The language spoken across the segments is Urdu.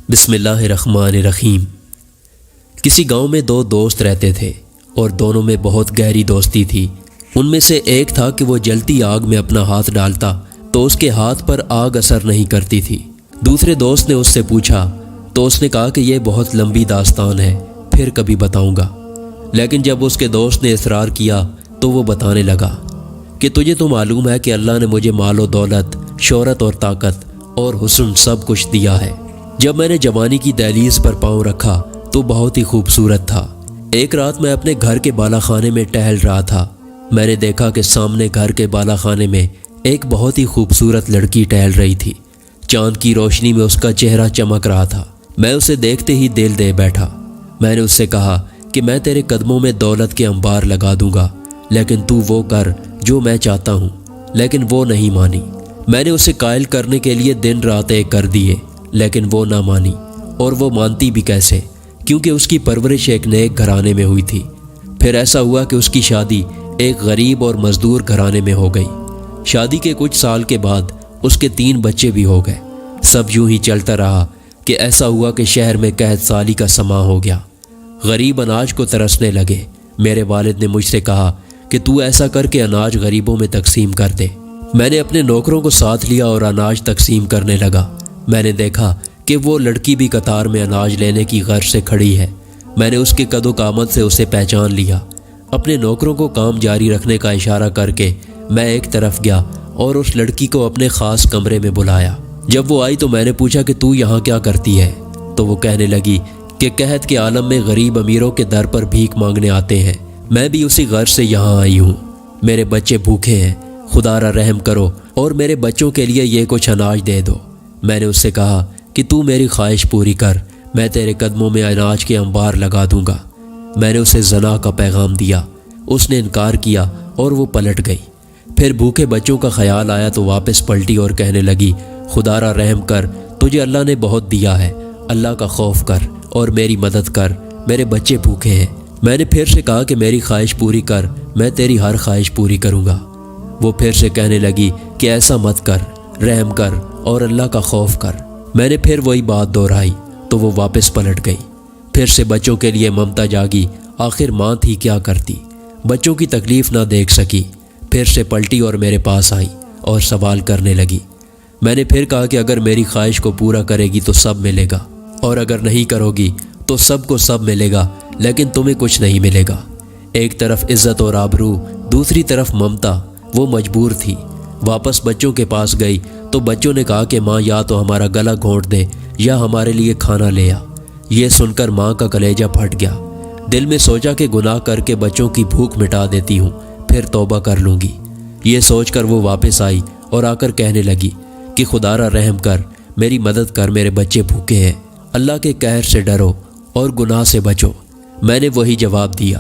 بسم اللہ الرحمن الرحیم۔ کسی گاؤں میں دو دوست رہتے تھے اور دونوں میں بہت گہری دوستی تھی۔ ان میں سے ایک تھا کہ وہ جلتی آگ میں اپنا ہاتھ ڈالتا تو اس کے ہاتھ پر آگ اثر نہیں کرتی تھی۔ دوسرے دوست نے اس سے پوچھا تو اس نے کہا کہ یہ بہت لمبی داستان ہے، پھر کبھی بتاؤں گا۔ لیکن جب اس کے دوست نے اصرار کیا تو وہ بتانے لگا کہ تجھے تو معلوم ہے کہ اللہ نے مجھے مال و دولت، شہرت اور طاقت اور حسن سب کچھ دیا ہے۔ جب میں نے جوانی کی دہلیز پر پاؤں رکھا تو بہت ہی خوبصورت تھا۔ ایک رات میں اپنے گھر کے بالا خانے میں ٹہل رہا تھا۔ میں نے دیکھا کہ سامنے گھر کے بالا خانے میں ایک بہت ہی خوبصورت لڑکی ٹہل رہی تھی۔ چاند کی روشنی میں اس کا چہرہ چمک رہا تھا۔ میں اسے دیکھتے ہی دل دے بیٹھا۔ میں نے اس سے کہا کہ میں تیرے قدموں میں دولت کے انبار لگا دوں گا، لیکن تو وہ کر جو میں چاہتا ہوں۔ لیکن وہ نہیں مانی۔ میں نے اسے قائل کرنے کے لیے دن رات ایک کر دیے، لیکن وہ نہ مانی۔ اور وہ مانتی بھی کیسے، کیونکہ اس کی پرورش ایک نیک گھرانے میں ہوئی تھی۔ پھر ایسا ہوا کہ اس کی شادی ایک غریب اور مزدور گھرانے میں ہو گئی۔ شادی کے کچھ سال کے بعد اس کے 3 بچے بھی ہو گئے۔ سب یوں ہی چلتا رہا کہ ایسا ہوا کہ شہر میں قحط سالی کا سماں ہو گیا۔ غریب اناج کو ترسنے لگے۔ میرے والد نے مجھ سے کہا کہ تو ایسا کر کے اناج غریبوں میں تقسیم کر دے۔ میں نے اپنے نوکروں کو ساتھ لیا اور اناج تقسیم کرنے لگا۔ میں نے دیکھا کہ وہ لڑکی بھی قطار میں اناج لینے کی غرض سے کھڑی ہے۔ میں نے اس کے قد و قامت سے اسے پہچان لیا۔ اپنے نوکروں کو کام جاری رکھنے کا اشارہ کر کے میں ایک طرف گیا اور اس لڑکی کو اپنے خاص کمرے میں بلایا۔ جب وہ آئی تو میں نے پوچھا کہ تو یہاں کیا کرتی ہے؟ تو وہ کہنے لگی کہ قحط کے عالم میں غریب امیروں کے در پر بھیک مانگنے آتے ہیں، میں بھی اسی غرض سے یہاں آئی ہوں۔ میرے بچے بھوکے ہیں، خدا را رحم کرو اور میرے بچوں کے لیے یہ کچھ اناج دے دو۔ میں نے اس سے کہا کہ تو میری خواہش پوری کر، میں تیرے قدموں میں اناج کے انبار لگا دوں گا۔ میں نے اسے زنا کا پیغام دیا۔ اس نے انکار کیا اور وہ پلٹ گئی۔ پھر بھوکے بچوں کا خیال آیا تو واپس پلٹی اور کہنے لگی، خدا را رحم کر، تجھے اللہ نے بہت دیا ہے، اللہ کا خوف کر اور میری مدد کر، میرے بچے بھوکے ہیں۔ میں نے پھر سے کہا کہ میری خواہش پوری کر، میں تیری ہر خواہش پوری کروں گا۔ وہ پھر سے کہنے لگی کہ ایسا مت کر، رحم کر اور اللہ کا خوف کر۔ میں نے پھر وہی بات دہرائی تو وہ واپس پلٹ گئی۔ پھر سے بچوں کے لیے ممتا جاگی۔ آخر ماں تھی کیا کرتی، بچوں کی تکلیف نہ دیکھ سکی۔ پھر سے پلٹی اور میرے پاس آئی اور سوال کرنے لگی۔ میں نے پھر کہا کہ اگر میری خواہش کو پورا کرے گی تو سب ملے گا، اور اگر نہیں کرو گی تو سب کو سب ملے گا، لیکن تمہیں کچھ نہیں ملے گا۔ ایک طرف عزت اور آبرو، دوسری طرف ممتا۔ وہ مجبور تھی۔ واپس بچوں کے پاس گئی تو بچوں نے کہا کہ ماں یا تو ہمارا گلا گھونٹ دے یا ہمارے لیے کھانا لے آ۔ یہ سن کر ماں کا کلیجہ پھٹ گیا۔ دل میں سوچا کہ گناہ کر کے بچوں کی بھوک مٹا دیتی ہوں، پھر توبہ کر لوں گی۔ یہ سوچ کر وہ واپس آئی اور آ کر کہنے لگی کہ خدا را رحم کر، میری مدد کر، میرے بچے بھوکے ہیں، اللہ کے قہر سے ڈرو اور گناہ سے بچو۔ میں نے وہی جواب دیا۔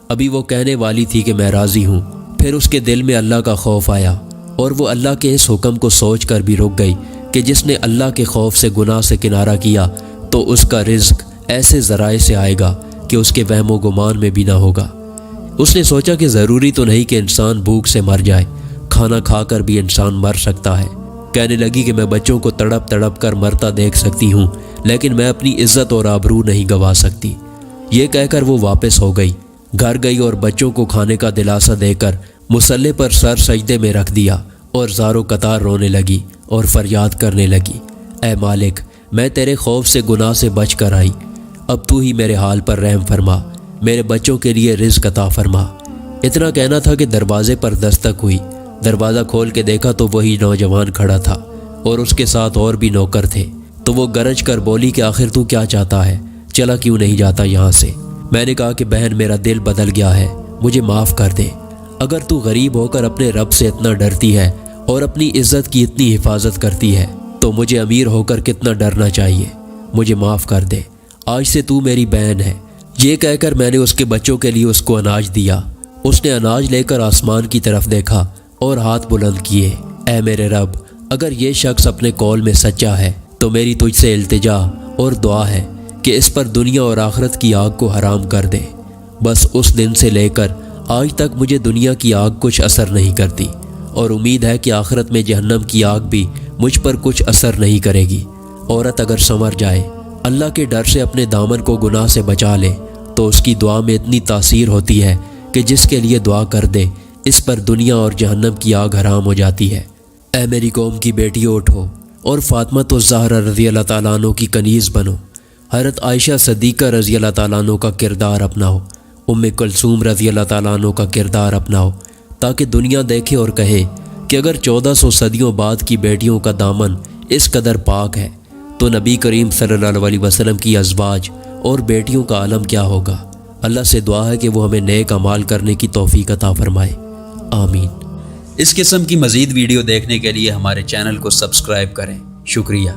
ابھی وہ کہنے والی تھی کہ میں راضی ہوں، پھر اس کے دل میں اللہ کا خوف آیا اور وہ اللہ کے اس حکم کو سوچ کر بھی رک گئی کہ جس نے اللہ کے خوف سے گناہ سے کنارہ کیا تو اس کا رزق ایسے ذرائع سے آئے گا کہ اس کے وہم و گمان میں بھی نہ ہوگا۔ اس نے سوچا کہ ضروری تو نہیں کہ انسان بھوک سے مر جائے، کھانا کھا کر بھی انسان مر سکتا ہے۔ کہنے لگی کہ میں بچوں کو تڑپ تڑپ کر مرتا دیکھ سکتی ہوں، لیکن میں اپنی عزت اور آبرو نہیں گنوا سکتی۔ یہ کہہ کر وہ واپس ہو گئی۔ گھر گئی اور بچوں کو کھانے کا دلاسا دے کر مصلے پر سر سجدے میں رکھ دیا اور زارو قطار رونے لگی اور فریاد کرنے لگی، اے مالک، میں تیرے خوف سے گناہ سے بچ کر آئی، اب تو ہی میرے حال پر رحم فرما، میرے بچوں کے لیے رزق عطا فرما۔ اتنا کہنا تھا کہ دروازے پر دستک ہوئی۔ دروازہ کھول کے دیکھا تو وہی نوجوان کھڑا تھا اور اس کے ساتھ اور بھی نوکر تھے۔ تو وہ گرج کر بولی کہ آخر تو کیا چاہتا ہے، چلا کیوں نہیں جاتا یہاں سے؟ میں نے کہا کہ بہن، میرا دل بدل گیا ہے، مجھے معاف کر دے۔ اگر تو غریب ہو کر اپنے رب سے اتنا ڈرتی ہے اور اپنی عزت کی اتنی حفاظت کرتی ہے تو مجھے امیر ہو کر کتنا ڈرنا چاہیے۔ مجھے معاف کر دے، آج سے تو میری بہن ہے۔ یہ کہہ کر میں نے اس کے بچوں کے لیے اس کو اناج دیا۔ اس نے اناج لے کر آسمان کی طرف دیکھا اور ہاتھ بلند کیے، اے میرے رب، اگر یہ شخص اپنے قول میں سچا ہے تو میری تجھ سے التجا اور دعا ہے کہ اس پر دنیا اور آخرت کی آگ کو حرام کر دے۔ بس اس دن سے لے کر آج تک مجھے دنیا کی آگ کچھ اثر نہیں کرتی، اور امید ہے کہ آخرت میں جہنم کی آگ بھی مجھ پر کچھ اثر نہیں کرے گی۔ عورت اگر سنور جائے اللہ کے ڈر سے اپنے دامن کو گناہ سے بچا لے تو اس کی دعا میں اتنی تاثیر ہوتی ہے کہ جس کے لیے دعا کر دے اس پر دنیا اور جہنم کی آگ حرام ہو جاتی ہے۔ اے میری قوم کی بیٹیوں اٹھو اور فاطمہ الزہرا رضی اللہ تعالیٰ عنہ کی کنیز بنو، حضرت عائشہ صدیقہ رضی اللہ تعالیٰ عنہ کا کردار اپناؤ، ام کلثوم رضی اللہ تعالیٰ عنہ کا کردار اپناؤ، تاکہ دنیا دیکھے اور کہے کہ اگر 1400 صدیوں بعد کی بیٹیوں کا دامن اس قدر پاک ہے تو نبی کریم صلی اللہ علیہ وسلم کی ازواج اور بیٹیوں کا عالم کیا ہوگا۔ اللہ سے دعا ہے کہ وہ ہمیں نیک اعمال کرنے کی توفیق عطا فرمائے، آمین۔ اس قسم کی مزید ویڈیو دیکھنے کے لیے ہمارے چینل کو سبسکرائب کریں، شکریہ۔